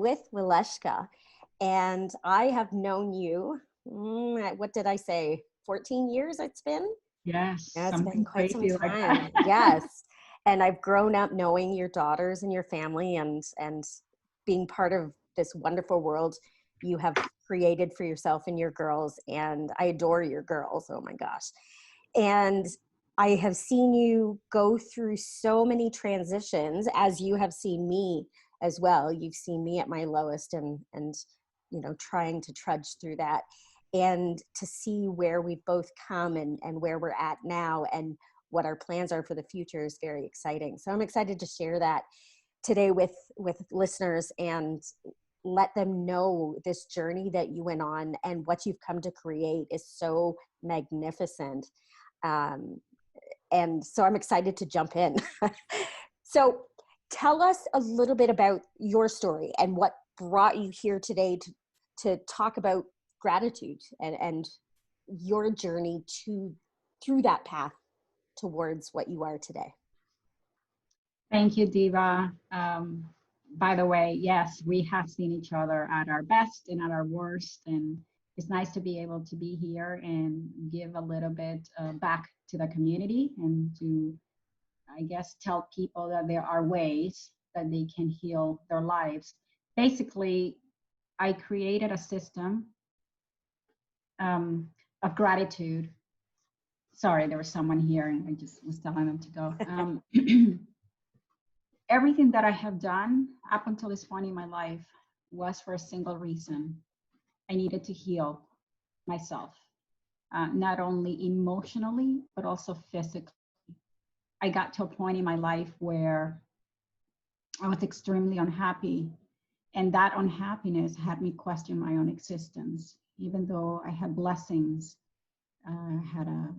with Waleuska, and I have known you, what did I say, 14 years it's been? Yes, Yeah, it's been something quite some crazy like time. that. Yes. And I've grown up knowing your daughters and your family and being part of this wonderful world you have created for yourself and your girls. And I adore your girls. Oh my gosh. And I have seen you go through so many transitions, as you have seen me as well. You've seen me at my lowest and trying to trudge through that. And to see where we've both come and where we're at now and what our plans are for the future is very exciting. So I'm excited to share that today with listeners and let them know this journey that you went on and what you've come to create is so magnificent. And so I'm excited to jump in. So tell us a little bit about your story and what brought you here today to talk about gratitude and your journey through that path towards what you are today. Thank you, Diva. By the way, yes, we have seen each other at our best and at our worst, and it's nice to be able to be here and give a little bit back to the community and to, I guess, tell people that there are ways that they can heal their lives. Basically, I created a system of gratitude. Sorry, there was someone here and I just was telling them to go. Everything that I have done up until this point in my life was for a single reason. I needed to heal myself, not only emotionally, but also physically. I got to a point in my life where I was extremely unhappy, and that unhappiness had me question my own existence. Even though I had blessings, I had a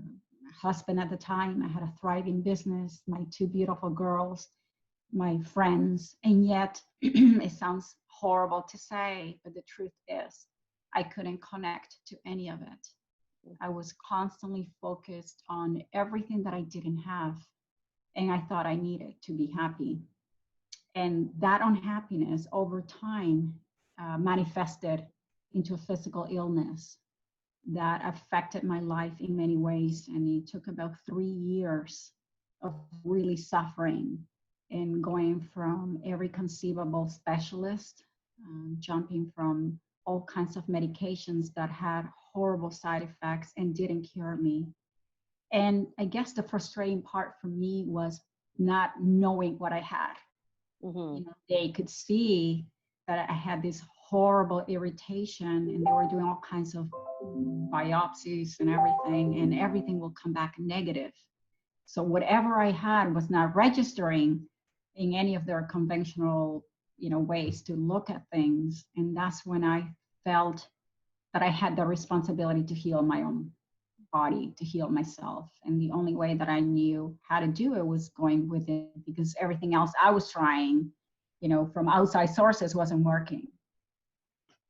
husband at the time, I had a thriving business, my two beautiful girls, my friends, and yet it sounds horrible to say, but the truth is I couldn't connect to any of it. I was constantly focused on everything that I didn't have, and I thought I needed to be happy. And that unhappiness over time manifested into a physical illness that affected my life in many ways. And it took about 3 years of really suffering and going from every conceivable specialist, jumping from all kinds of medications that had horrible side effects and didn't cure me. And I guess the frustrating part for me was not knowing what I had. Mm-hmm. They could see that I had this horrible irritation and they were doing all kinds of biopsies and everything will come back negative. So whatever I had was not registering in any of their conventional, ways to look at things. And that's when I felt that I had the responsibility to heal my own body, to heal myself. And the only way that I knew how to do it was going with it, because everything else I was trying, from outside sources wasn't working.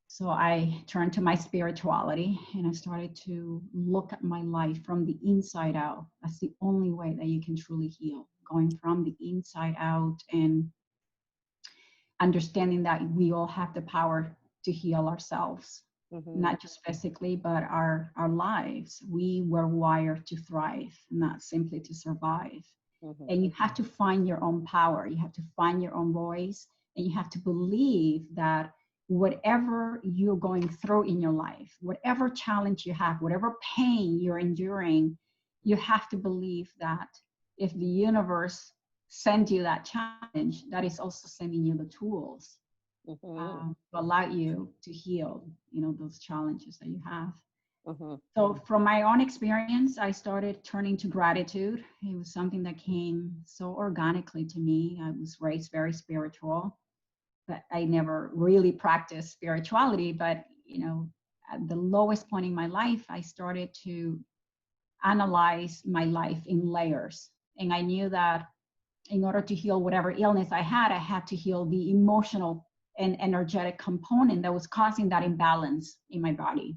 So I turned to my spirituality and I started to look at my life from the inside out. That's the only way that you can truly heal, going from the inside out and understanding that we all have the power to heal ourselves, not just physically, but our lives. We were wired to thrive, not simply to survive. And you have to find your own power. You have to find your own voice, and you have to believe that whatever you're going through in your life, whatever challenge you have, whatever pain you're enduring, you have to believe that if the universe sends you that challenge, that is also sending you the tools to allow you to heal, those challenges that you have. So from my own experience, I started turning to gratitude. It was something that came so organically to me. I was raised very spiritual, but I never really practiced spirituality. But, at the lowest point in my life, I started to analyze my life in layers. And I knew that in order to heal whatever illness I had to heal the emotional and energetic component that was causing that imbalance in my body.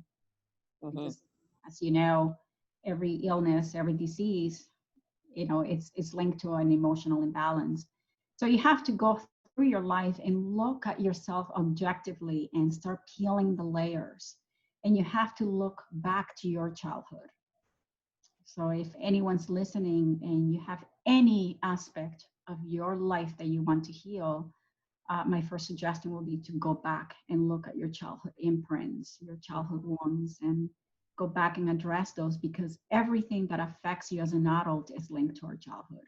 Because, as you know, every illness, every disease, it's linked to an emotional imbalance. So you have to go through your life and look at yourself objectively and start peeling the layers. And you have to look back to your childhood. So if anyone's listening and you have any aspect of your life that you want to heal, my first suggestion will be to go back and look at your childhood imprints, your childhood wounds, and go back and address those, because everything that affects you as an adult is linked to our childhood.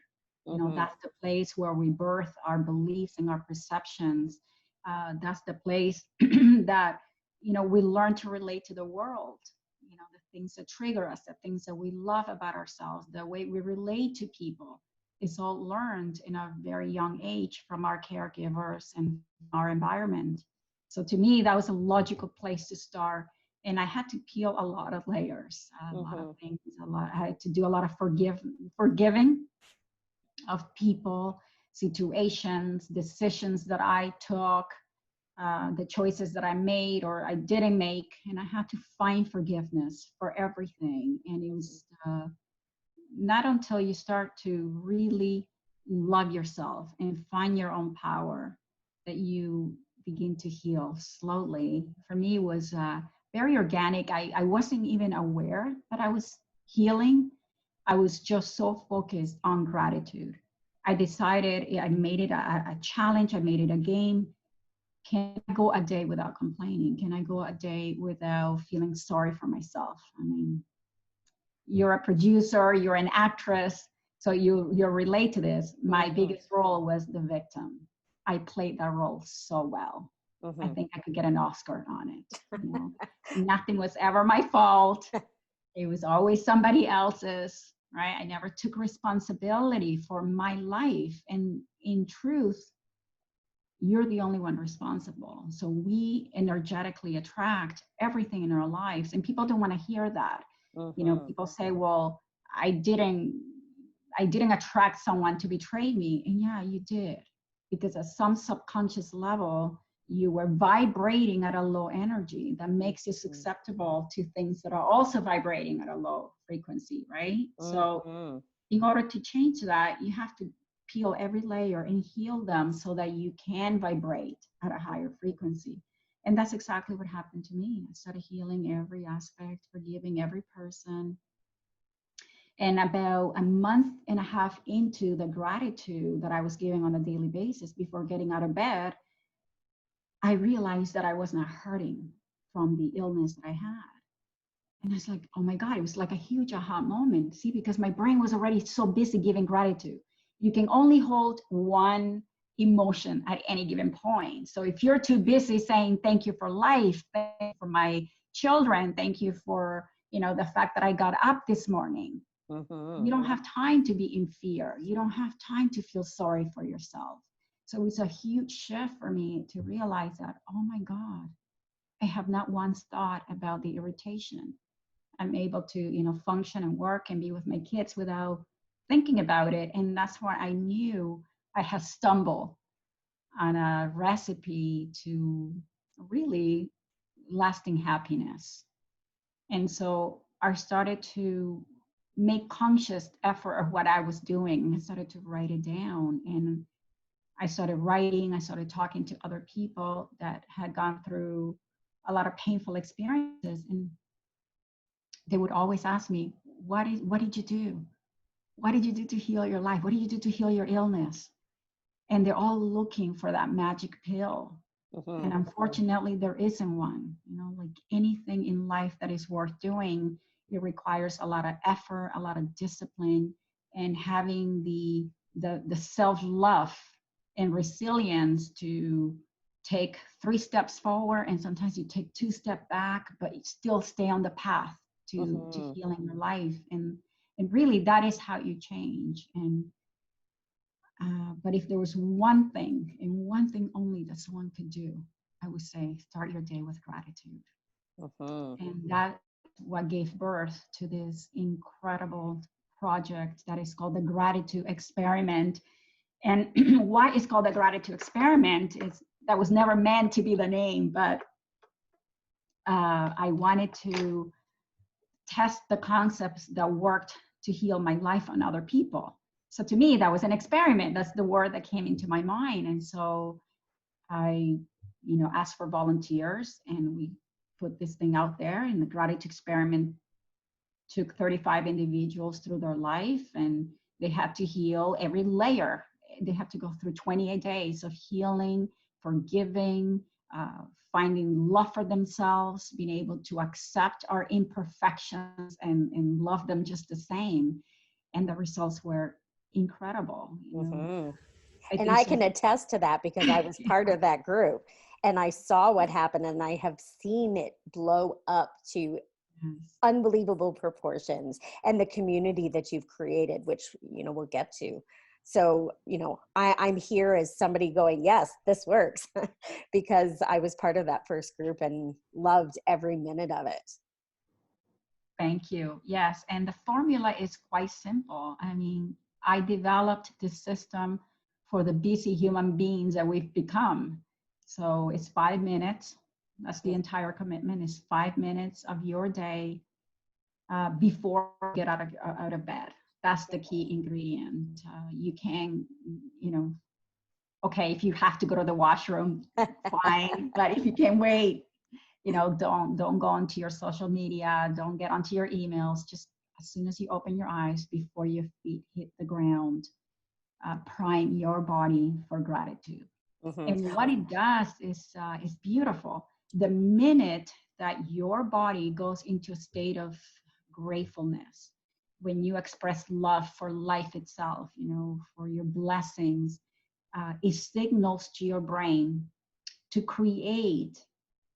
You know, that's the place where we birth our beliefs and our perceptions. That's the place that, you know, we learn to relate to the world. You know, the things that trigger us, the things that we love about ourselves, the way we relate to people. It's all learned in a very young age from our caregivers and our environment. So to me, that was a logical place to start. And I had to peel a lot of layers, a lot of things, I had to do a lot of forgiving of people, situations, decisions that I took, the choices that I made or I didn't make. And I had to find forgiveness for everything. And it was not until you start to really love yourself and find your own power that you begin to heal slowly. For me, it was very organic. I wasn't even aware that I was healing. I was just so focused on gratitude. I decided, I made it a challenge, I made it a game. Can I go a day without complaining? Can I go a day without feeling sorry for myself? I mean, you're a producer, you're an actress, so you relate to this. My biggest role was the victim. I played that role so well. I think I could get an Oscar on it. You know? Nothing was ever my fault. It was always somebody else's, right? I never took responsibility for my life. And in truth, you're the only one responsible. So we energetically attract everything in our lives, and people don't want to hear that. You know, people say, well, I didn't attract someone to betray me. And yeah, you did, because at some subconscious level, you were vibrating at a low energy that makes you susceptible to things that are also vibrating at a low frequency, right? So in order to change that, you have to peel every layer and heal them so that you can vibrate at a higher frequency. And that's exactly what happened to me. I started healing every aspect, forgiving every person. And about a month and a half into the gratitude that I was giving on a daily basis before getting out of bed, I realized that I was not hurting from the illness that I had. And I was like, oh my God, it was like a huge aha moment. See, because my brain was already so busy giving gratitude. You can only hold one emotion at any given point. So if you're too busy saying, thank you for life, thank you for my children, thank you for, you know, the fact that I got up this morning, you don't have time to be in fear. You don't have time to feel sorry for yourself. So it's a huge shift for me to realize that, oh my God, I have not once thought about the irritation. I'm able to, you know, function and work and be with my kids without thinking about it. And that's why I knew I had stumbled on a recipe to really lasting happiness. And so I started to make conscious effort of what I was doing. I started to write it down, and I started writing. I started talking to other people that had gone through a lot of painful experiences, and they would always ask me, what did you do? What did you do to heal your life? What did you do to heal your illness? And they're all looking for that magic pill. And unfortunately, there isn't one. You know, like anything in life that is worth doing, it requires a lot of effort, a lot of discipline, and having the self-love and resilience to take 3 steps forward, and sometimes you take 2 steps back, but you still stay on the path to healing your life. And really, that is how you change. And but if there was one thing, and one thing only that someone could do, I would say start your day with gratitude. And that's what gave birth to this incredible project that is called the Gratitude Experiment. And why it's called the Gratitude Experiment is that was never meant to be the name, but I wanted to test the concepts that worked to heal my life on other people. So to me, that was an experiment. That's the word that came into my mind. And so I, asked for volunteers, and we put this thing out there. And the gratitude experiment took 35 individuals through their life, and they had to heal every layer. They have to go through 28 days of healing, forgiving, finding love for themselves, being able to accept our imperfections and love them just the same. And the results were incredible. Mm-hmm. I And think I so. can attest to that because I was part of that group and I saw what happened, and I have seen it blow up to Yes. unbelievable proportions, and the community that you've created, which, we'll get to. So, I'm here as somebody going, yes, this works, because I was part of that first group and loved every minute of it. Thank you. Yes. And the formula is quite simple. I mean, I developed this system for the busy human beings that we've become. So it's 5 minutes. That's the entire commitment, is 5 minutes of your day before you get out of bed. That's the key ingredient. You can, okay, if you have to go to the washroom, fine. But if you can wait, don't go onto your social media, don't get onto your emails. Just as soon as you open your eyes, before your feet hit the ground, prime your body for gratitude. Mm-hmm. And what it does is beautiful. The minute that your body goes into a state of gratefulness, when you express love for life itself, for your blessings, it signals to your brain to create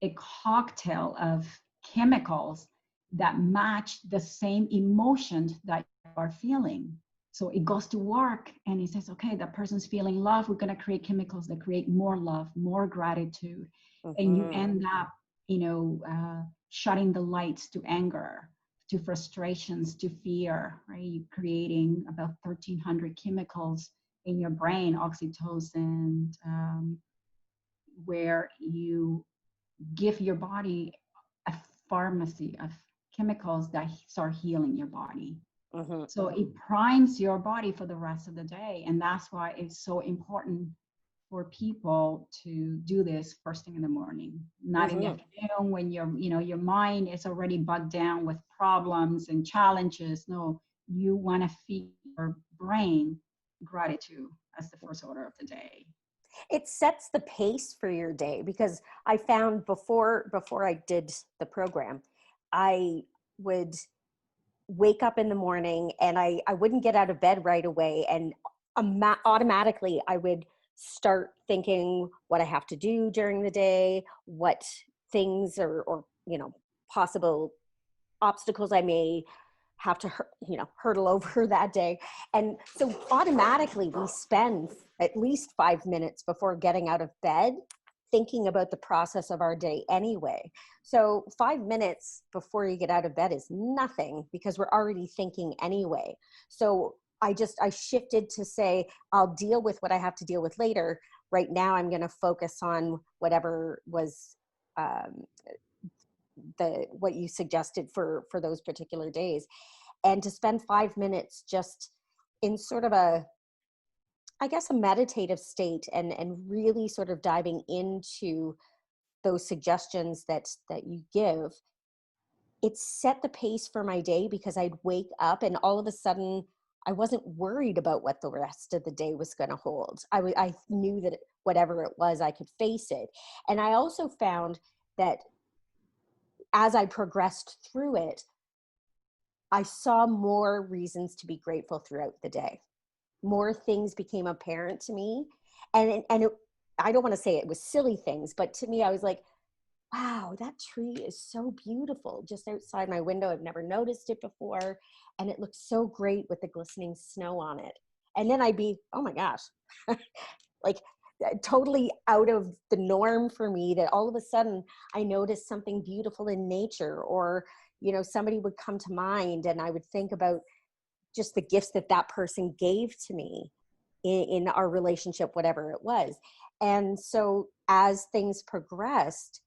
a cocktail of chemicals that match the same emotions that you are feeling. So it goes to work and it says, okay, that person's feeling love. We're going to create chemicals that create more love, more gratitude. And you Mm-hmm. end up, shutting the lights to anger, to frustrations, to fear, right? You're creating about 1,300 chemicals in your brain, oxytocin, where you give your body a pharmacy of chemicals that start healing your body. Mm-hmm. So it primes your body for the rest of the day. And that's why it's so important for people to do this first thing in the morning, not in the Mm-hmm. afternoon when your mind is already bogged down with problems and challenges. No, you want to feed your brain gratitude as the first order of the day. It sets the pace for your day, because I found before I did the program, I would wake up in the morning and I wouldn't get out of bed right away, and automatically I would start thinking what I have to do during the day, what things or possible obstacles I may have to hurdle over that day. And so automatically we spend at least 5 minutes before getting out of bed thinking about the process of our day anyway. So 5 minutes before you get out of bed is nothing, because we're already thinking anyway. So I shifted to say, I'll deal with what I have to deal with later. Right now I'm going to focus on whatever was what you suggested for those particular days, and to spend 5 minutes just in sort of a meditative state, and really sort of diving into those suggestions that you give. It set the pace for my day, because I'd wake up and all of a sudden I wasn't worried about what the rest of the day was going to hold. I knew that whatever it was, I could face it. And I also found that as I progressed through it, I saw more reasons to be grateful throughout the day. More things became apparent to me. I don't want to say it was silly things, but to me, I was like, wow, that tree is so beautiful just outside my window. I've never noticed it before. And it looks so great with the glistening snow on it. And then I'd be, oh my gosh, like totally out of the norm for me, that all of a sudden I noticed something beautiful in nature, or, somebody would come to mind and I would think about just the gifts that that person gave to me in our relationship, whatever it was. And so as things progressed,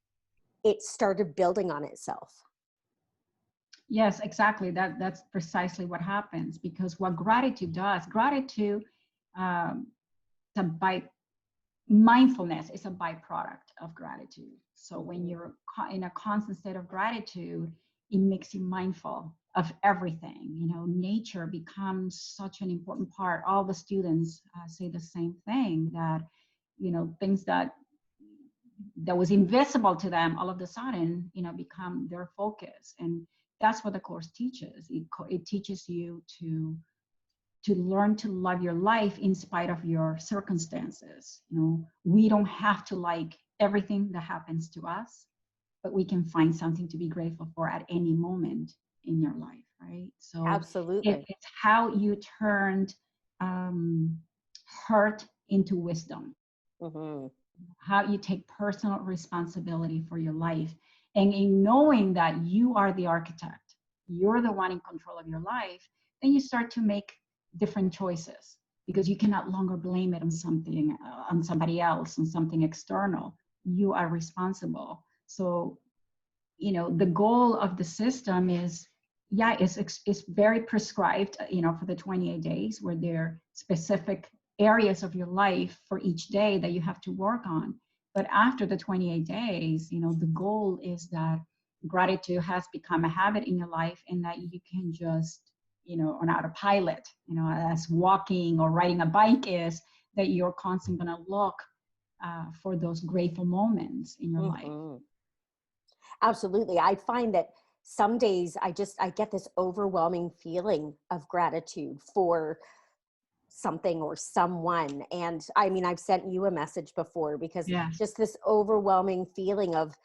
it started building on itself. Yes, exactly. That's precisely what happens, because what gratitude does, gratitude, um, it's a by mindfulness is a byproduct of gratitude. So when Mhm. you're in a constant state of gratitude, it makes you mindful of everything. You know, nature becomes such an important part. All the students say the same thing, that you know, things that was invisible to them all of a sudden, you know, become their focus. And that's what the course teaches. It teaches you to learn to love your life in spite of your circumstances. You know, we don't have to like everything that happens to us, but we can find something to be grateful for at any moment in your life, right? So Absolutely. it's how you turned um, hurt into wisdom, Hmm. how you take personal responsibility for your life, and in knowing that you are the architect, you're the one in control of your life, then you start to make different choices, because you cannot longer blame it on something, on somebody else, on something external. You are responsible. So you know, the goal of the system is, yeah, it's very prescribed, you know, for the 28 days, where there are specific areas of your life for each day that you have to work on. But after the 28 days, you know, the goal is that gratitude has become a habit in your life, and that you can just, you know, on autopilot, you know, as walking or riding a bike is, that you're constantly going to look for those grateful moments in your life. Hmm. Absolutely. I find that some days I get this overwhelming feeling of gratitude for something or someone. And I mean, I've sent you a message before, because Yes. just this overwhelming feeling of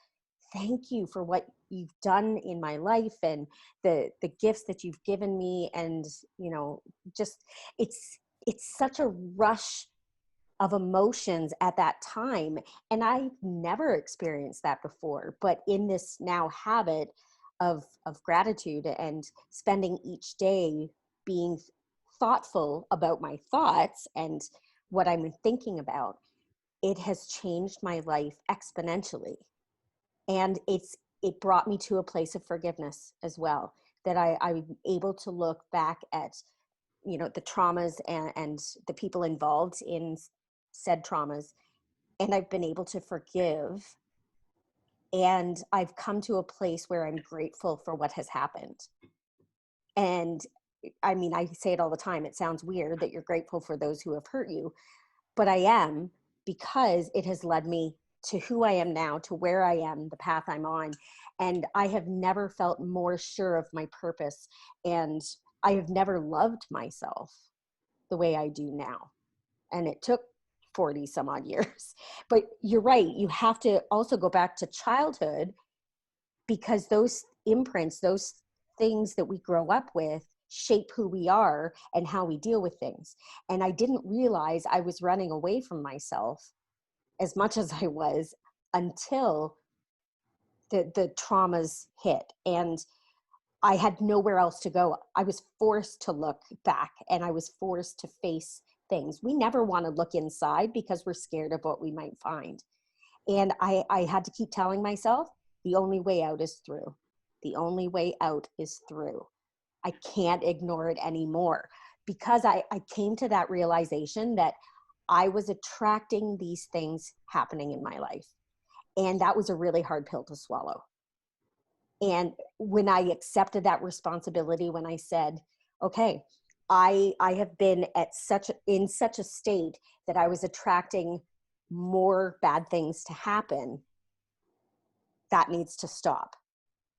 thank you for what you've done in my life, and the gifts that you've given me. And you know, just it's such a rush of emotions at that time. And I've never experienced that before, but in this now habit of gratitude and spending each day being thoughtful about my thoughts and what I'm thinking about, it has changed my life exponentially. And it brought me to a place of forgiveness as well, that I'm able to look back at, you know, the traumas and the people involved in said traumas, and I've been able to forgive, and I've come to a place where I'm grateful for what has happened. And I mean, I say it all the time, it sounds weird that you're grateful for those who have hurt you, but I am, because it has led me to who I am now, to where I am, the path I'm on. And I have never felt more sure of my purpose, and I have never loved myself the way I do now. And it took 40 some odd years. But you're right, you have to also go back to childhood, because those imprints, those things that we grow up with, shape who we are and how we deal with things. And I didn't realize I was running away from myself as much as I was, until the traumas hit, and I had nowhere else to go. I was forced to look back, and I was forced to face things. We never want to look inside because we're scared of what we might find. And I had to keep telling myself, the only way out is through. The only way out is through. I can't ignore it anymore, because I came to that realization that I was attracting these things happening in my life. And that was a really hard pill to swallow. And when I accepted that responsibility, when I said, okay, I have been in such a state that I was attracting more bad things to happen, that needs to stop.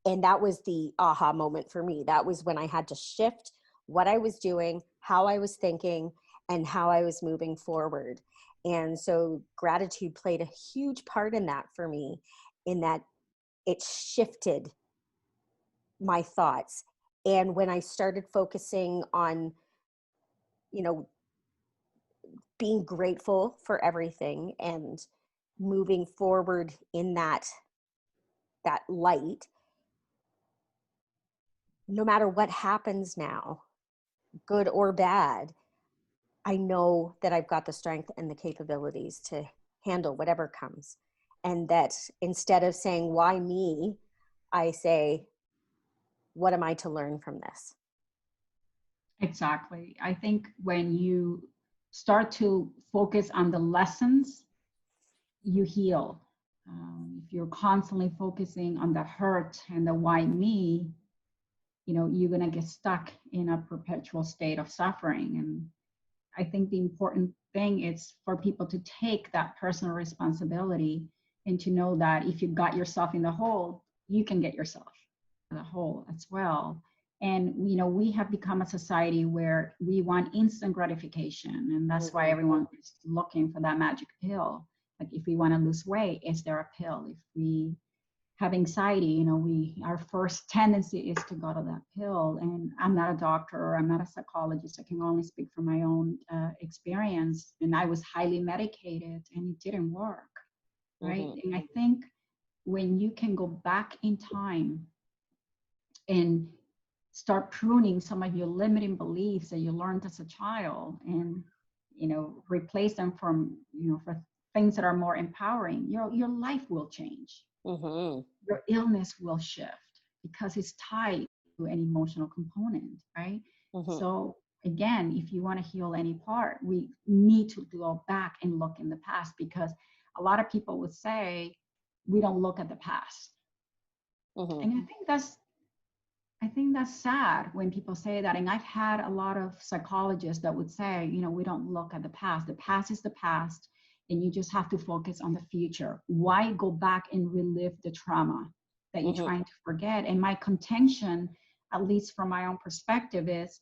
And that was the aha moment for me. That was when I had to shift what I was doing, how I was thinking, and how I was moving forward. And so gratitude played a huge part in that for me, in that it shifted my thoughts. And when I started focusing on, you know, being grateful for everything and moving forward in that light, no matter what happens now, good or bad, I know that I've got the strength and the capabilities to handle whatever comes. And that instead of saying, why me, I say, what am I to learn from this? Exactly. I think when you start to focus on the lessons, you heal. If you're constantly focusing on the hurt and the why me, you're going to get stuck in a perpetual state of suffering. And I think the important thing is for people to take that personal responsibility and to know that if you got yourself in the hole, you can get yourself in the hole as well. And we have become a society where we want instant gratification, and that's why everyone is looking for that magic pill. Like if we want to lose weight, is there a pill? If we have anxiety, our first tendency is to go to that pill. And I'm not a doctor, I'm not a psychologist. I can only speak from my own experience. And I was highly medicated and it didn't work, right? And I think when you can go back in time and start pruning some of your limiting beliefs that you learned as a child and, replace them from, for things that are more empowering, your life will change. Your illness will shift because it's tied to an emotional component, right? So again, if you want to heal any part, we need to go back and look in the past, because a lot of people would say we don't look at the past. And I think that's sad when people say that. And I've had a lot of psychologists that would say, we don't look at the past. The past is the past, and you just have to focus on the future. Why go back and relive the trauma that you're trying to forget? And my contention, at least from my own perspective, is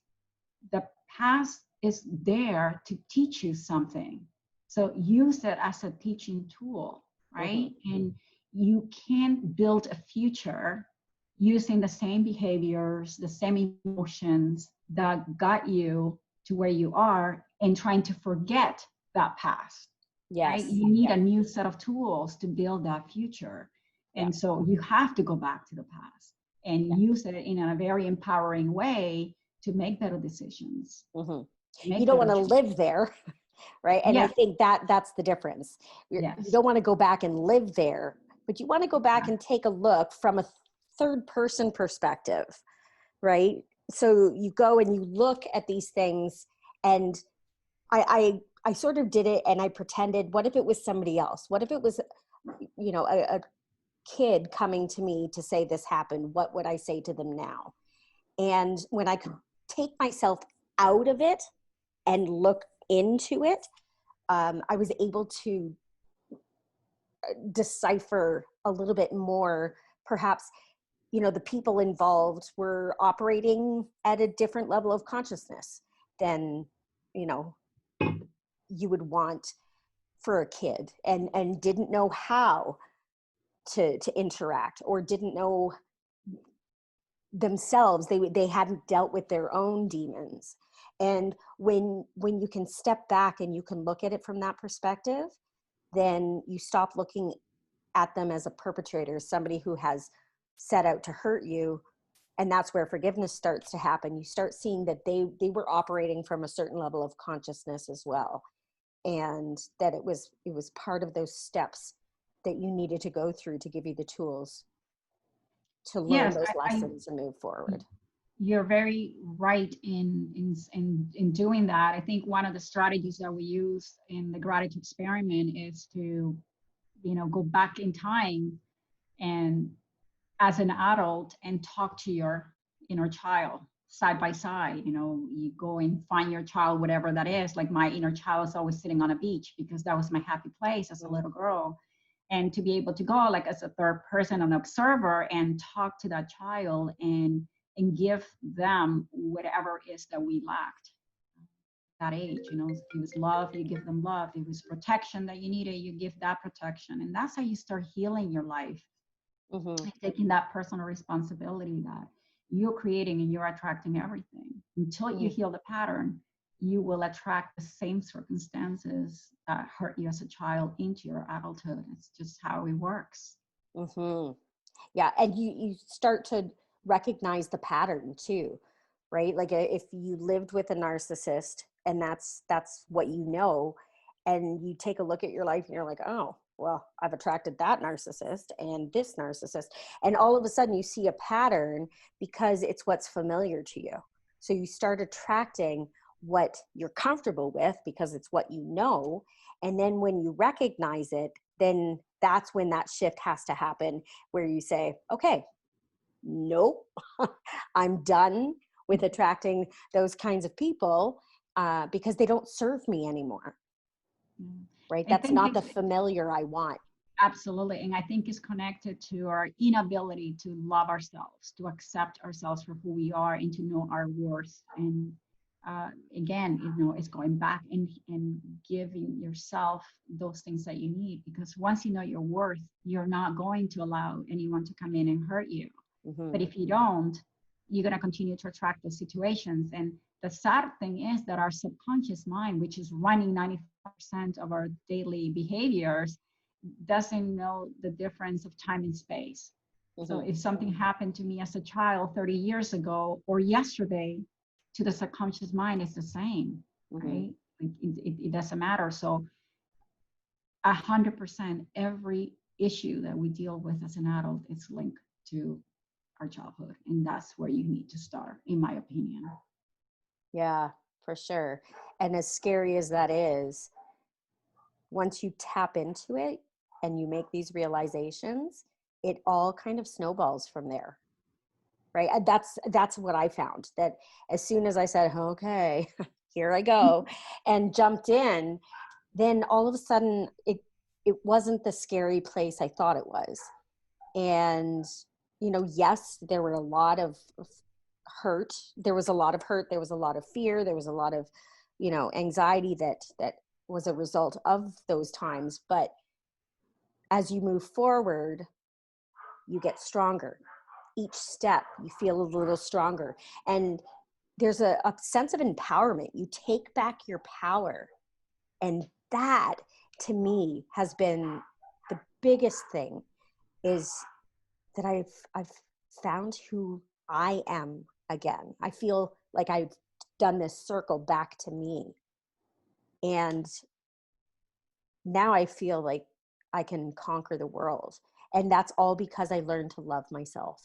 the past is there to teach you something. So use it as a teaching tool, right? And you can't build a future using the same behaviors, the same emotions that got you to where you are, and trying to forget that past. Yes. Right? You need a new set of tools to build that future. And so you have to go back to the past and use it in a very empowering way to make better decisions. You don't want to live there, right? And I think that's the difference. You don't want to go back and live there, but you want to go back and take a look from a third person perspective, right? So you go and you look at these things, and I sort of did it, and I pretended, what if it was somebody else? What if it was, a kid coming to me to say this happened? What would I say to them now? And when I could take myself out of it and look into it, I was able to decipher a little bit more. Perhaps, the people involved were operating at a different level of consciousness than, you would want for a kid, and didn't know how to interact, or didn't know themselves. They hadn't dealt with their own demons. And when you can step back and you can look at it from that perspective, then you stop looking at them as a perpetrator, somebody who has set out to hurt you. And that's where forgiveness starts to happen. You start seeing that they were operating from a certain level of consciousness as well, and that it was part of those steps that you needed to go through to give you the tools to learn those lessons and move forward. You're very right in doing that. I think one of the strategies that we use in the gratitude experiment is to, go back in time and as an adult and talk to your inner child side by side. You go and find your child, whatever that is. Like my inner child is always sitting on a beach because that was my happy place as a little girl. And to be able to go like as a third person, an observer, and talk to that child and give them whatever it is that we lacked that age. It was love, you give them love. It was protection that you needed, you give that protection. And that's how you start healing your life. Taking that personal responsibility that you're creating and you're attracting everything. Until you heal the pattern, you will attract the same circumstances that hurt you as a child into your adulthood. It's just how it works. Yeah, and you start to recognize the pattern too, right? Like if you lived with a narcissist and that's what and you take a look at your life and you're like, oh, well, I've attracted that narcissist and this narcissist. And all of a sudden you see a pattern because it's what's familiar to you. So you start attracting what you're comfortable with because it's what you know. And then when you recognize it, then that's when that shift has to happen, where you say, okay, nope, I'm done with attracting those kinds of people because they don't serve me anymore. Right? I That's think not the it's familiar I want. absolutely, and I think it's connected to our inability to love ourselves, to accept ourselves for who we are, and to know our worth. And again, it's going back and giving yourself those things that you need, because once you know your worth, you're not going to allow anyone to come in and hurt you. Mm-hmm. But if you don't, you're going to continue to attract those situations. And the sad thing is that our subconscious mind, which is running 95% of our daily behaviors, doesn't know the difference of time and space. Mm-hmm. So if something happened to me as a child 30 years ago or yesterday, to the subconscious mind, it's the same, mm-hmm. right? It doesn't matter. So 100% every issue that we deal with as an adult is linked to our childhood, and that's where you need to start, in my opinion. Yeah, for sure. And as scary as that is, once you tap into it and you make these realizations, it all kind of snowballs from there. Right? That's what I found, that as soon as I said, okay, here I go, and jumped in, then all of a sudden it wasn't the scary place I thought it was. And yes, there were a lot of hurt. There was a lot of hurt. There was a lot of fear. There was a lot of, anxiety that was a result of those times. But as you move forward, you get stronger. Each step, you feel a little stronger. And there's a sense of empowerment. You take back your power. And that, to me, has been the biggest thing, is that I've found who I am again. I feel like I've done this circle back to me. And now I feel like I can conquer the world. And that's all because I learned to love myself.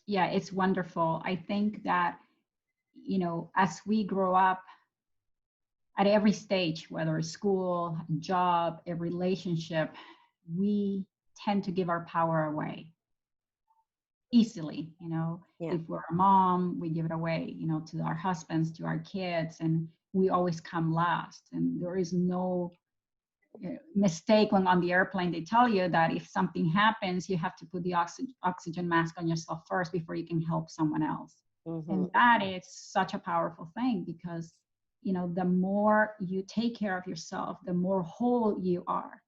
Yeah, it's wonderful. I think that, as we grow up at every stage, whether it's school, job, a relationship, we tend to give our power away easily. Yeah. If we're a mom, we give it away, to our husbands, to our kids, and we always come last. And there is no mistake when on the airplane they tell you that if something happens, you have to put the oxygen mask on yourself first before you can help someone else. Mm-hmm. And that is such a powerful thing, because the more you take care of yourself, the more whole you are,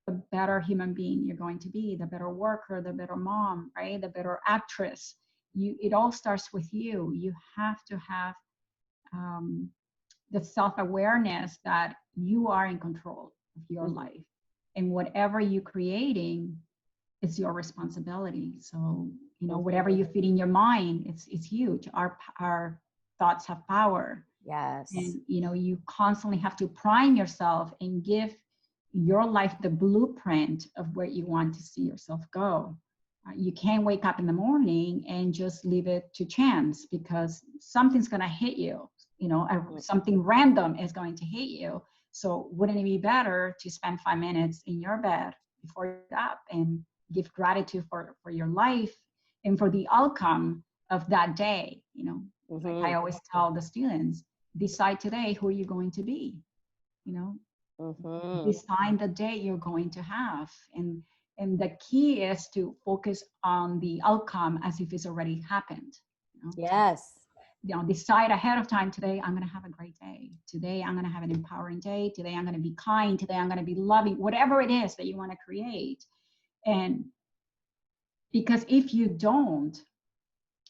the better human being you're going to be, the better worker, the better mom, right? The better actress. It all starts with you. You have to have the self-awareness that you are in control of your mm-hmm. life, and whatever you're creating, it's your responsibility. So whatever you feed in your mind, it's huge. Our thoughts have power. Yes. And you constantly have to prime yourself and give your life the blueprint of where you want to see yourself go. You can't wake up in the morning and just leave it to chance, because something's going to hit you. Something random is going to hit you. So wouldn't it be better to spend 5 minutes in your bed before you get up and give gratitude for your life and for the outcome of that day? Mm-hmm. Like I always tell the students, decide today who you're going to be. Mm-hmm. Design the day you're going to have. And the key is to focus on the outcome as if it's already happened. Yes. Decide ahead of time, today I'm going to have a great day. Today I'm going to have an empowering day. Today I'm going to be kind. Today I'm going to be loving, whatever it is that you want to create. And because if you don't,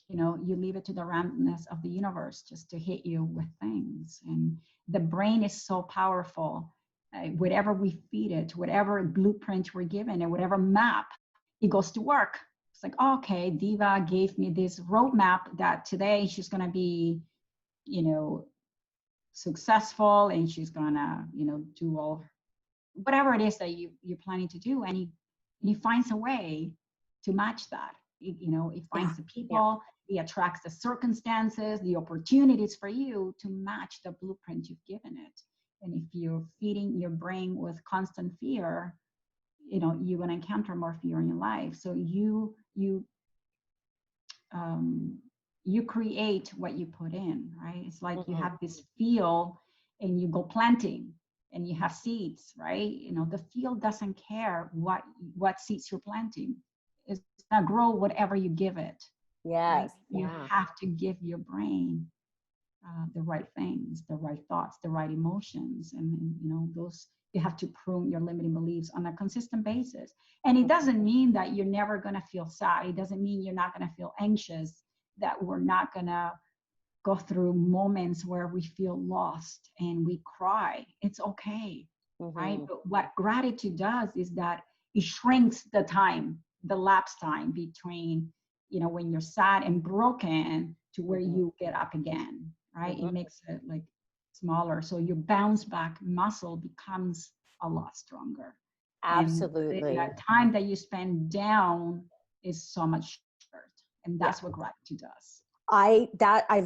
you leave it to the randomness of the universe just to hit you with things. And the brain is so powerful. Whatever we feed it, whatever blueprint we're given, and whatever map, it goes to work. It's like, okay, Diva gave me this roadmap that today she's going to be, successful, and she's gonna, do all whatever it is that you're planning to do, and he finds a way to match that. He Yeah. finds the Yeah. people, he attracts the circumstances, the opportunities for you to match the blueprint you've given it. And if you're feeding your brain with constant fear, you're going to encounter more fear in your life. So um, you create what you put in, right? It's like you Mhm. have this field and you go planting and you have seeds, right? The field doesn't care what seeds you're planting. It's gonna grow whatever you give it, right? Yes. You Yeah. have to give your brain the right things, the right thoughts, the right emotions, and those, you have to prune your limiting beliefs on a consistent basis. And it doesn't mean that you're never going to feel sad. It doesn't mean you're not going to feel anxious, that we're not going to go through moments where we feel lost and we cry. It's okay, right? Mhm. But what gratitude does is that it shrinks the time, the lapse time between, when you're sad and broken to where Mhm. you get up again, right? It Mhm. makes it like smaller. So your bounce back muscle becomes a lot stronger. And Absolutely. that time that you spend down is so much shorter. And Yeah. that's what gratitude does. I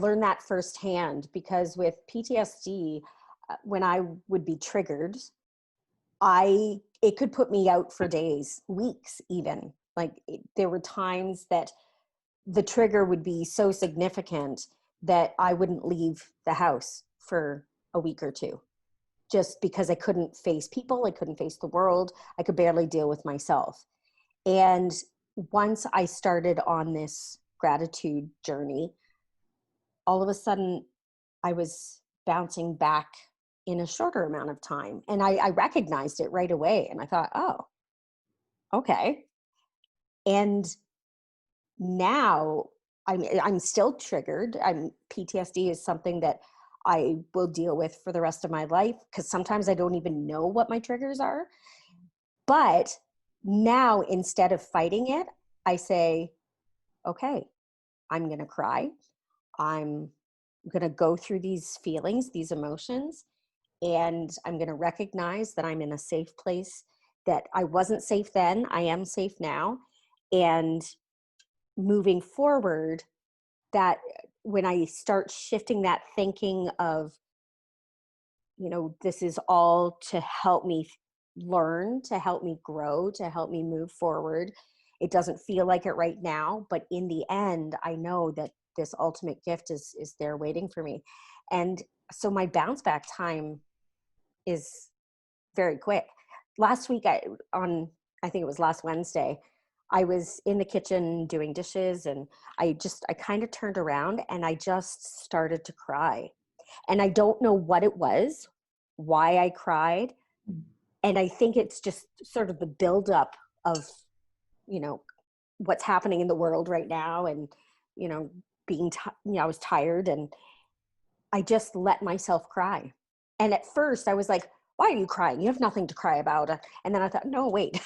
learned that firsthand because with PTSD, when I would be triggered, it could put me out for days, weeks even. Like there were times that the trigger would be so significant that I wouldn't leave the house for a week or two, just because I couldn't face people, I couldn't face the world, I could barely deal with myself. And once I started on this gratitude journey, all of a sudden I was bouncing back in a shorter amount of time. And I recognized it right away. And I thought, oh, okay. And now I'm still triggered. PTSD is something that I will deal with for the rest of my life because sometimes I don't even know what my triggers are. But now instead of fighting it, I say, okay, I'm going to cry. I'm going to go through these feelings, these emotions, and I'm going to recognize that I'm in a safe place, that I wasn't safe then, I am safe now. And moving forward, that when I start shifting that thinking of, this is all to help me learn, to help me grow, to help me move forward. It doesn't feel like it right now, but in the end, I know that this ultimate gift is there waiting for me. And so my bounce back time is very quick. Last week, I think it was last Wednesday, I was in the kitchen doing dishes, and I kind of turned around and I just started to cry. And I don't know what it was, why I cried. And I think it's just sort of the buildup of, you know, what's happening in the world right now. And, you know, I was tired and I just let myself cry. And at first I was like, why are you crying? You have nothing to cry about. And then I thought, no, wait,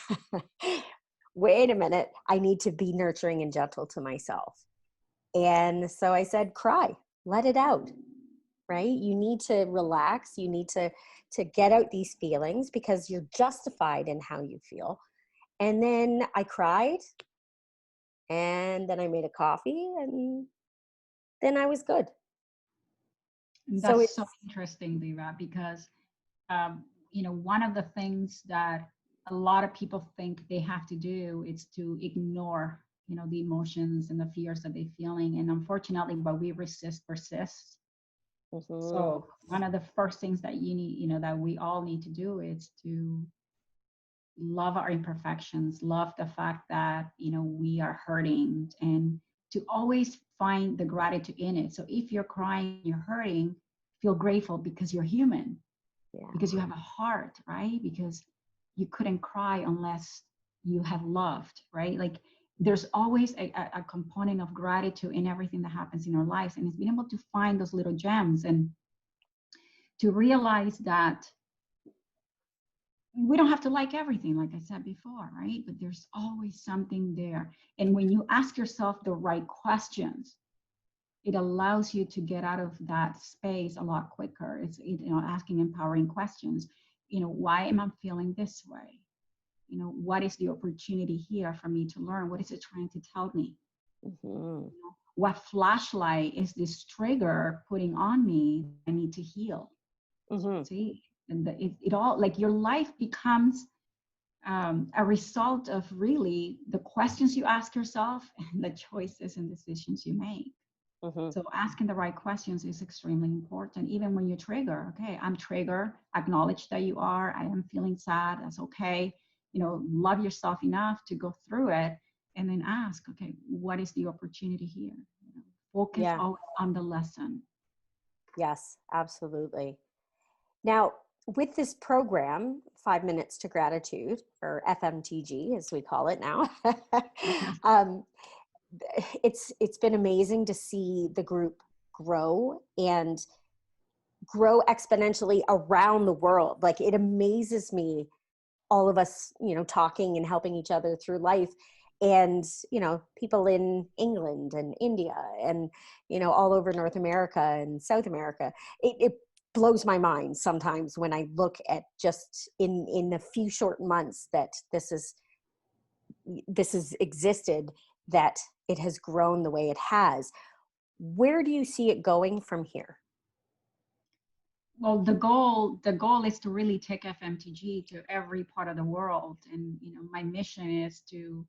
wait a minute. I need to be nurturing and gentle to myself. And so I said, cry, let it out, right? You need to relax. You need to get out these feelings because you're justified in how you feel. And then I cried, and then I made a coffee, and then I was good. And So that's it's, so interesting, Lira, because one of the things that a lot of people think they have to do is to ignore, the emotions and the fears that they're feeling. And unfortunately, what we resist persists. mhm, So one of the first things that you need, that we all need to do is to love our imperfections, love the fact that, we are hurting, and to always find the gratitude in it. So if you're crying, you're hurting, feel grateful because you're human, yeah, because you have a heart, right? Because you couldn't cry unless you have loved, right? Like there's always a component of gratitude in everything that happens in our lives. And it's being able to find those little gems and to realize that we don't have to like everything, like I said before, right? But there's always something there. And when you ask yourself the right questions, it allows you to get out of that space a lot quicker. It's, asking empowering questions. Why am I feeling this way? What is the opportunity here for me to learn? What is it trying to tell me? Mm-hmm. What flashlight is this trigger putting on me? I need to heal. Mm-hmm. See, and it all, like, your life becomes a result of really the questions you ask yourself and the choices and decisions you make. Mm-hmm. So asking the right questions is extremely important. Even when you trigger, okay, I'm triggered, acknowledge that you are, I am feeling sad, that's okay. Love yourself enough to go through it, and then ask, okay, what is the opportunity here? Focus Yeah. always on the lesson. Yes, absolutely. Now, with this program, 5 Minutes to Gratitude, or FMTG as we call it now, um, it's been amazing to see the group grow and grow exponentially around the world. Like, it amazes me, all of us, talking and helping each other through life. And, people in England and India and, all over North America and South America. It blows my mind sometimes when I look at just in the few short months that this has existed, that it has grown the way it has. Where do you see it going from here? Well, the goal is to really take FMTG to every part of the world. And my mission is to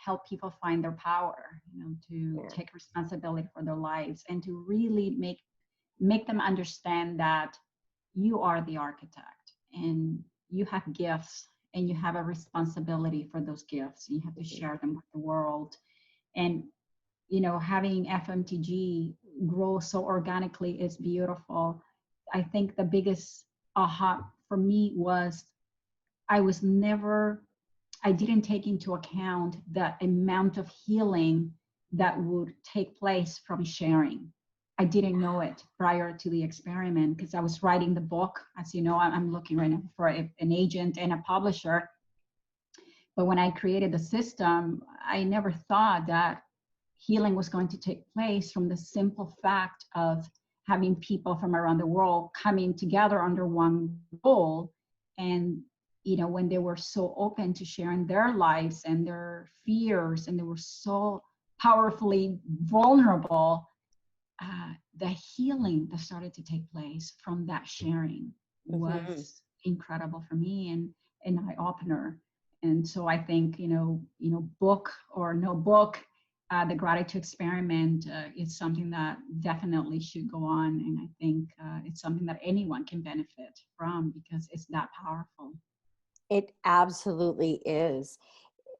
help people find their power, to Yeah. take responsibility for their lives, and to really make them understand that you are the architect, and you have gifts, and you have a responsibility for those gifts, and you have to Mhm. share them with the world. And having FMTG grow so organically is beautiful. I think the biggest aha for me was I was never, I didn't take into account the amount of healing that would take place from sharing. I didn't know it prior to the experiment because I was writing the book. As you know, I'm looking right now for an agent and a publisher. But when I created the system, I never thought that healing was going to take place from the simple fact of having people from around the world coming together under one goal. And when they were so open to sharing their lives and their fears, and they were so powerfully vulnerable, the healing that started to take place from that sharing Mhm. was incredible for me, and an eye-opener. And so I think, book or no book, the gratitude experiment is something that definitely should go on. And I think it's something that anyone can benefit from because it's that powerful. It absolutely is.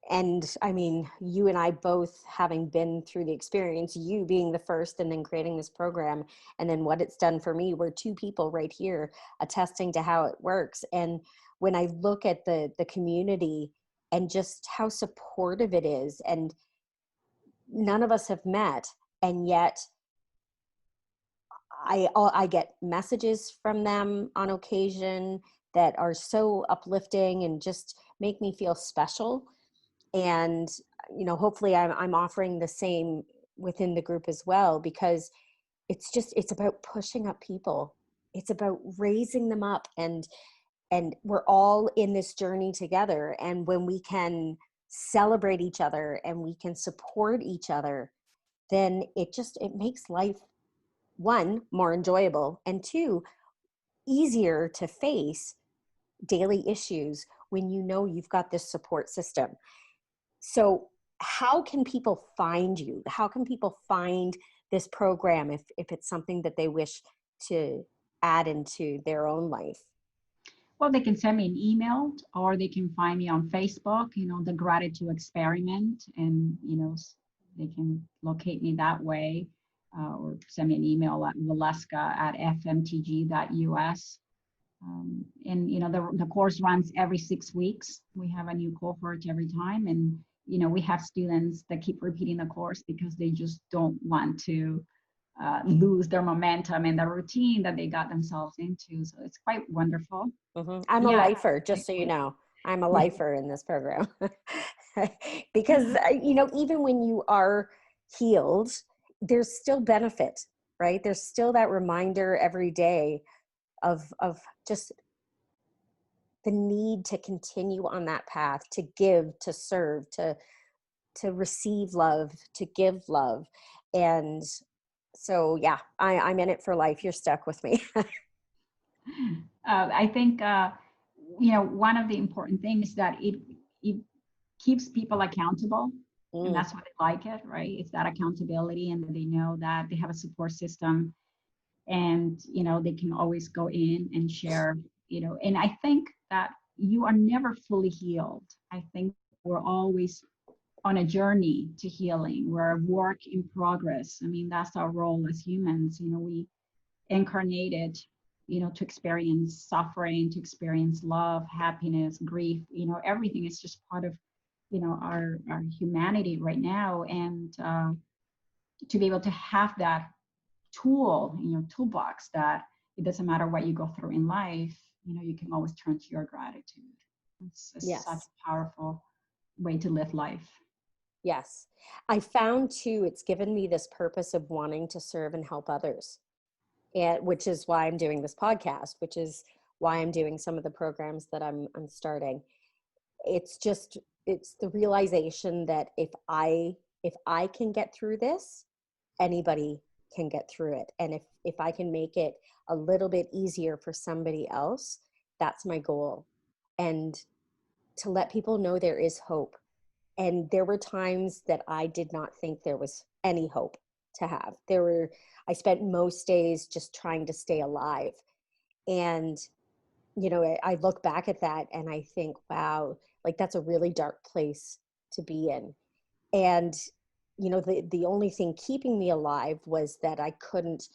And I mean, you and I both having been through the experience, you being the first and then creating this program, and then what it's done for me, we're two people right here attesting to how it works. And when I look at the community and just how supportive it is, and none of us have met, and yet I get messages from them on occasion that are so uplifting and just make me feel special. And hopefully I'm offering the same within the group as well, because it's about pushing up people. It's about raising them up, and we're all in this journey together. And when we can celebrate each other and we can support each other, then it makes life, one, more enjoyable, and two, easier to face daily issues when you've got this support system. So how can people find you? How can people find this program if it's something that they wish to add into their own life? Well, they can send me an email, or they can find me on Facebook, the gratitude experiment, and, they can locate me that way, or send me an email at Waleuska@fmtg.us. And, the course runs every 6 weeks. We have a new cohort every time. And, we have students that keep repeating the course because they just don't want to lose their momentum and the routine that they got themselves into. So it's quite wonderful. I'm a Yeah. lifer, just so you know. I'm a lifer in this program. Because, even when you are healed, there's still benefit, right? There's still that reminder every day of just the need to continue on that path, to give, to serve, to receive love, to give love. And so, yeah, I'm in it for life. You're stuck with me. I think, one of the important things that it keeps people accountable, and Mm, that's why they like it, right? It's that accountability, and they know that they have a support system, and they can always go in and share. And I think that you are never fully healed. I think we're always on a journey to healing. We're a work in progress. I mean, that's our role as humans. We incarnated, to experience suffering, to experience love, happiness, grief. Everything is just part of, our humanity right now. And to be able to have that tool in your toolbox, that it doesn't matter what you go through in life, you can always turn to your gratitude. It's such yes. a powerful way to live life. Yes. I found too, it's given me this purpose of wanting to serve and help others. And which is why I'm doing this podcast, which is why I'm doing some of the programs that I'm starting. It's the realization that if I can get through this, anybody can get through it. And if I can make it a little bit easier for somebody else, that's my goal. And to let people know there is hope. And there were times that I did not think there was any hope to have. I spent most days just trying to stay alive. And, I look back at that and I think, wow, like that's a really dark place to be in. And, the only thing keeping me alive was that I couldn't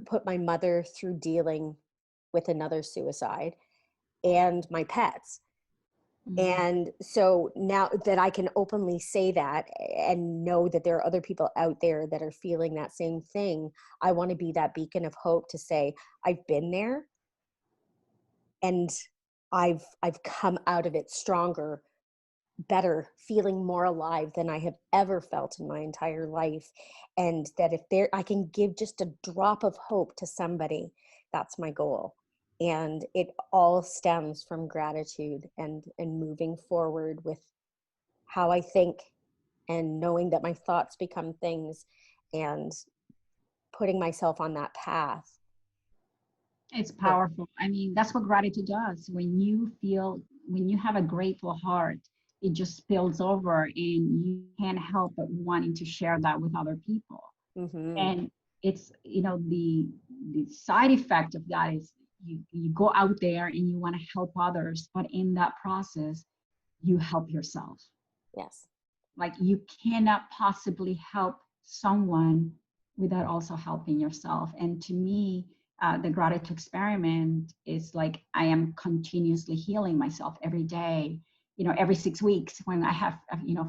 put my mother through dealing with another suicide and my pets. Mm. And so now that I can openly say that and know that there are other people out there that are feeling that same thing, I want to be that beacon of hope to say, I've been there and I've come out of it stronger, better, feeling more alive than I have ever felt in my entire life. And that if I can give just a drop of hope to somebody, that's my goal. And it all stems from gratitude and moving forward with how I think and knowing that my thoughts become things and putting myself on that path. It's So, powerful. I mean, that's what gratitude does. When you have a grateful heart, it just spills over, and you can't help but wanting to share that with other people. mm-hmm. And it's, the side effect of that is you go out there and you want to help others, but in that process, you help yourself. Yes. Like, you cannot possibly help someone without also helping yourself. And to me, the gratitude experiment is like I am continuously healing myself every day. Every 6 weeks, when I have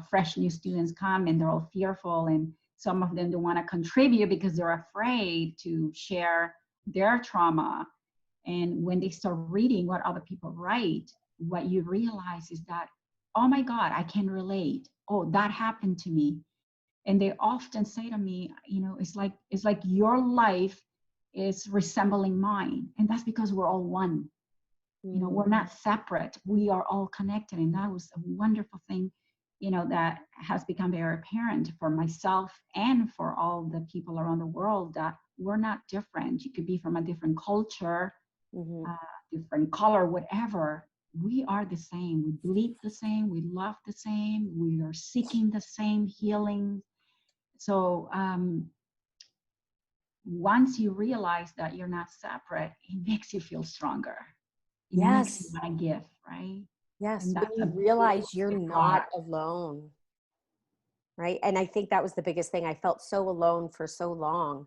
fresh new students come, and they're all fearful, and some of them don't want to contribute because they're afraid to share their trauma. And when they start reading what other people write, what you realize is that, oh my God, I can relate. Oh, that happened to me. And they often say to me, it's like your life is resembling mine. And that's because we're all one. Mm. We're not separate. We are all connected. And that was a wonderful thing, that has become very apparent for myself and for all the people around the world, that we're not different. You could be from a different culture, Mm-hmm. uh, different color, whatever. We are the same. We bleed the same. We love the same. We are seeking the same healing. So once you realize that you're not separate, it makes you feel stronger. It makes you Yes. want to give, right? Yes. And When that's a you big, realize you're big not product. alone, right? And I think that was the biggest thing. I felt so alone for so long.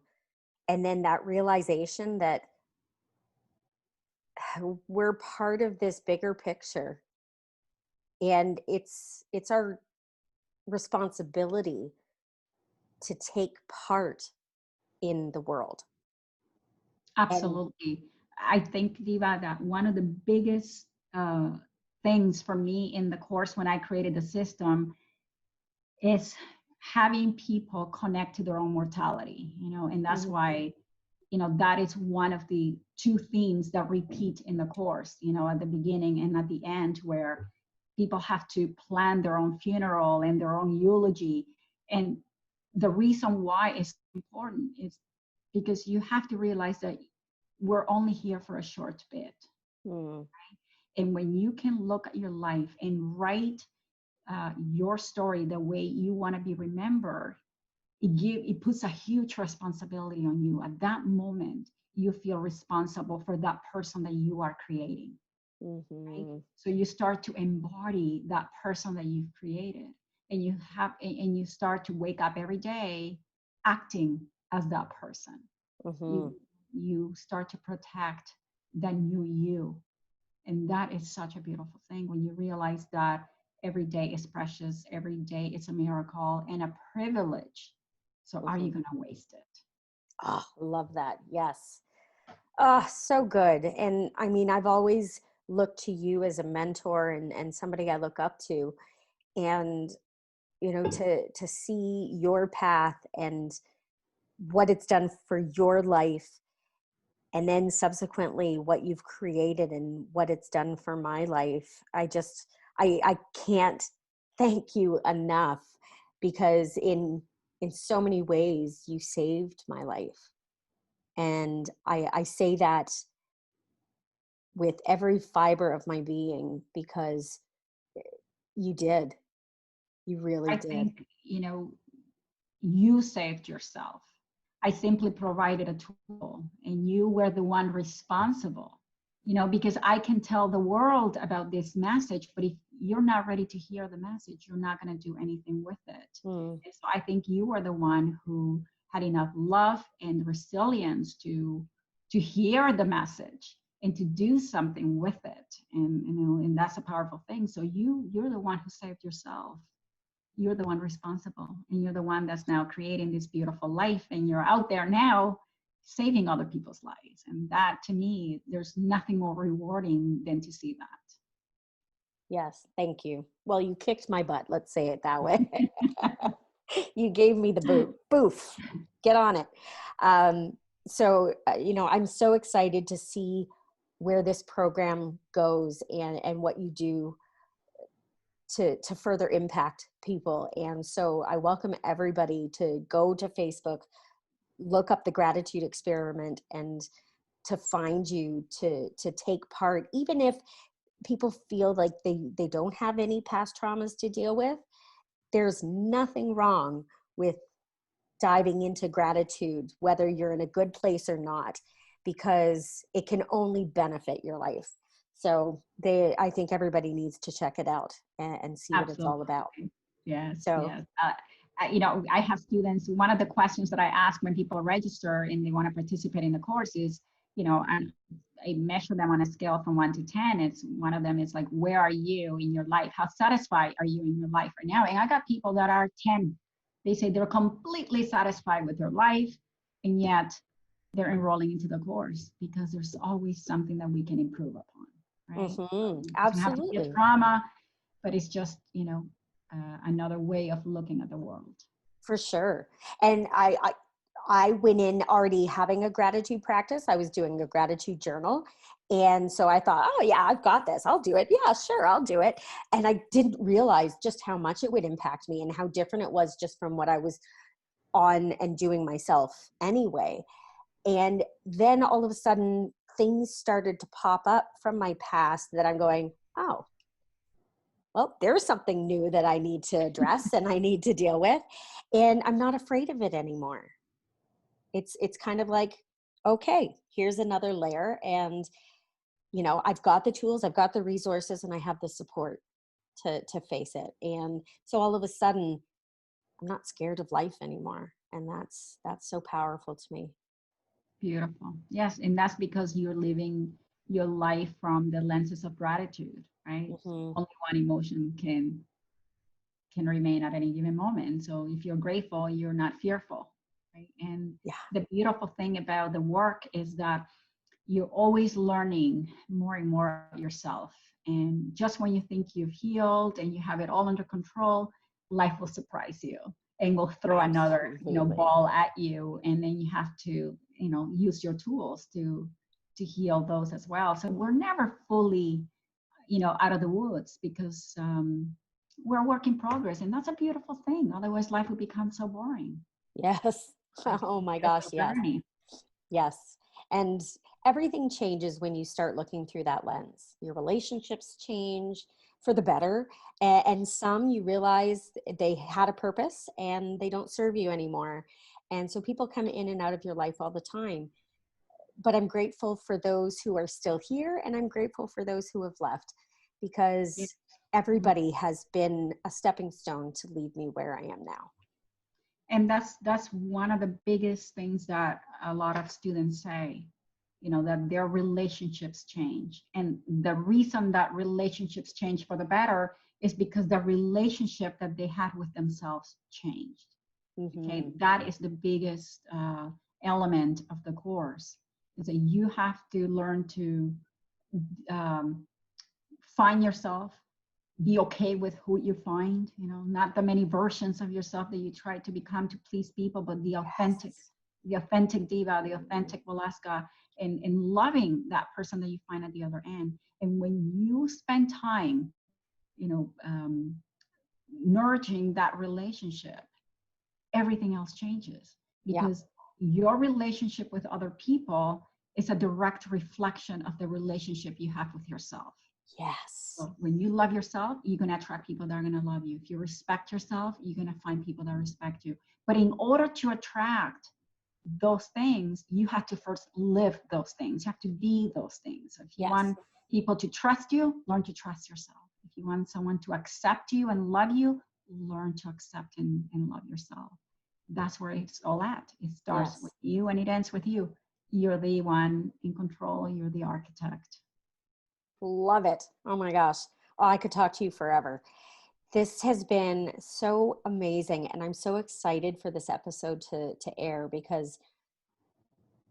And then that realization that we're part of this bigger picture, and it's our responsibility to take part in the world. And Absolutely. I think, Diva, that one of the biggest uh, things for me in the course when I created the system is having people connect to their own mortality, and that's why, that is one of the two themes that repeat in the course, at the beginning and at the end, where people have to plan their own funeral and their own eulogy. And the reason why it's important is because you have to realize that we're only here for a short bit. Mm. And when you can look at your life and write your story the way you want to be remembered, it puts a huge responsibility on you. At that moment, you feel responsible for that person that you are creating. Right? So you start to embody that person that you've created, and you start to wake up every day acting as that person. You start to protect the new you. And that is such a beautiful thing when you realize that every day is precious, every day is a miracle and a privilege. So are you going to waste it? Oh, love that. Yes. Oh, so good. And I mean, I've always looked to you as a mentor and somebody I look up to. And, to see your path and what it's done for your life, and then subsequently what you've created and what it's done for my life. I can't thank you enough, because in so many ways you saved my life. And I say that with every fiber of my being, because you did. You really I did. think, you saved yourself. I simply provided a tool and you were the one responsible, because I can tell the world about this message, but if you're not ready to hear the message, you're not going to do anything with it. And so I think you were the one who had enough love and resilience to hear the message and to do something with it. And that's a powerful thing. So you're the one who saved yourself. You're the one responsible, and you're the one that's now creating this beautiful life, and you're out there now saving other people's lives. And that, to me, there's nothing more rewarding than to see that. Yes, thank you. Well, you kicked my butt, let's say it that way. You gave me the boot. Boof, get on it. So I'm so excited to see where this program goes, and what you do to further impact people. And so I welcome everybody to go to Facebook, look up the gratitude experiment, and to find you, to take part, even if people feel like they don't have any past traumas to deal with. There's nothing wrong with diving into gratitude, whether you're in a good place or not, because it can only benefit your life. So I think everybody needs to check it out and see what it's all about. Yes, So, yes. I have students. One of the questions that I ask when people register and they want to participate in the course is, and I measure them on a scale from 1 to 10. It's one of them is like, where are you in your life? How satisfied are you in your life right now? And I got people that are 10. They say they're completely satisfied with their life, and yet they're enrolling into the course because there's always something that we can improve upon, right? It doesn't have to be a absolutely. trauma, but it's just, another way of looking at the world. For sure. And I went in already having a gratitude practice. I was doing a gratitude journal. And so I thought, oh yeah, I've got this. I'll do it. Yeah, sure. I'll do it. And I didn't realize just how much it would impact me and how different it was just from what I was on and doing myself anyway. And then all of a sudden things started to pop up from my past that I'm going, oh, well, there's something new that I need to address and I need to deal with. And I'm not afraid of it anymore. It's kind of like, okay, here's another layer. And, I've got the tools, I've got the resources, and I have the support to face it. And so all of a sudden, I'm not scared of life anymore. And that's so powerful to me. Beautiful. Yes. And that's because you're living your life from the lenses of gratitude, right? Mm-hmm. Only one emotion can remain at any given moment. So if you're grateful, you're not fearful, right? And Yeah. the beautiful thing about the work is that you're always learning more and more about yourself. And just when you think you've healed and you have it all under control, life will surprise you. and will throw another, Absolutely. ball at you. And then you have to, use your tools to heal those as well. So we're never fully, out of the woods, because we're a work in progress. And that's a beautiful thing. Otherwise, life would become so boring. Yes. It's Oh a my gosh, beautiful yes. journey. Yes. And everything changes when you start looking through that lens. Your relationships change for the better. And some you realize they had a purpose and they don't serve you anymore. And so people come in and out of your life all the time. But I'm grateful for those who are still here, and I'm grateful for those who have left, Yeah. because everybody has been a stepping stone to lead me where I am now. And that's one of the biggest things that a lot of students say, that their relationships change. And the reason that relationships change for the better is because the relationship that they had with themselves changed. Okay, that is the biggest element of the course, is that you have to learn to find yourself, be okay with who you find, not the many versions of yourself that you try to become to please people, but the authentic, Yes. the authentic diva, the authentic Waleuska, and loving that person that you find at the other end. And when you spend time, nurturing that relationship, everything else changes, Yeah. because your relationship with other people is a direct reflection of the relationship you have with yourself. Yes. So when you love yourself, you're going to attract people that are going to love you. If you respect yourself, you're going to find people that respect you. But in order to attract those things, you have to first live those things. You have to be those things. If you Yes. want people to trust you, learn to trust yourself. If you want someone to accept you and love you, learn to accept and love yourself. That's where it's all at. It starts Yes. with you and it ends with you. You're the one in control. You're the architect. Love it. Oh my gosh. Oh, I could talk to you forever. This has been so amazing. And I'm so excited for this episode to air, because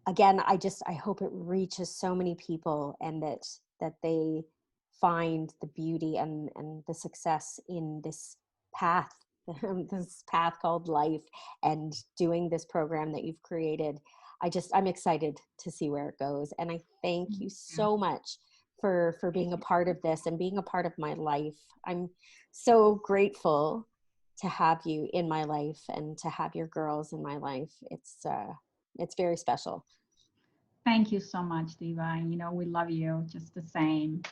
again, I hope it reaches so many people, and that they find the beauty and the success in this path, this path called life, and doing this program that you've created. I'm excited to see where it goes. And I thank you Yeah. so much for being a part of this and being a part of my life. I'm so grateful to have you in my life and to have your girls in my life. It's very special. Thank you so much, Diva. And we love you just the same.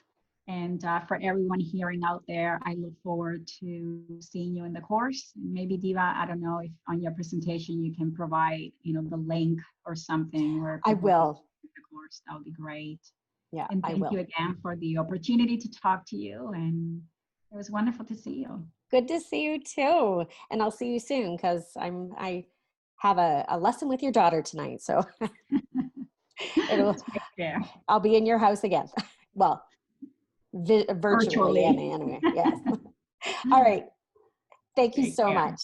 And for everyone hearing out there, I look forward to seeing you in the course. Maybe Diva, I don't know if on your presentation you can provide, the link or something where I people can will. take the course. That would be great. Yeah, And I thank you will. again for the opportunity to talk to you. And it was wonderful to see you. Good to see you too. And I'll see you soon, because I have a lesson with your daughter tonight. So it'll Take care. I'll be in your house again. Well, virtually Virtually. anyway. Yes. All right. Thank you Take so care. much.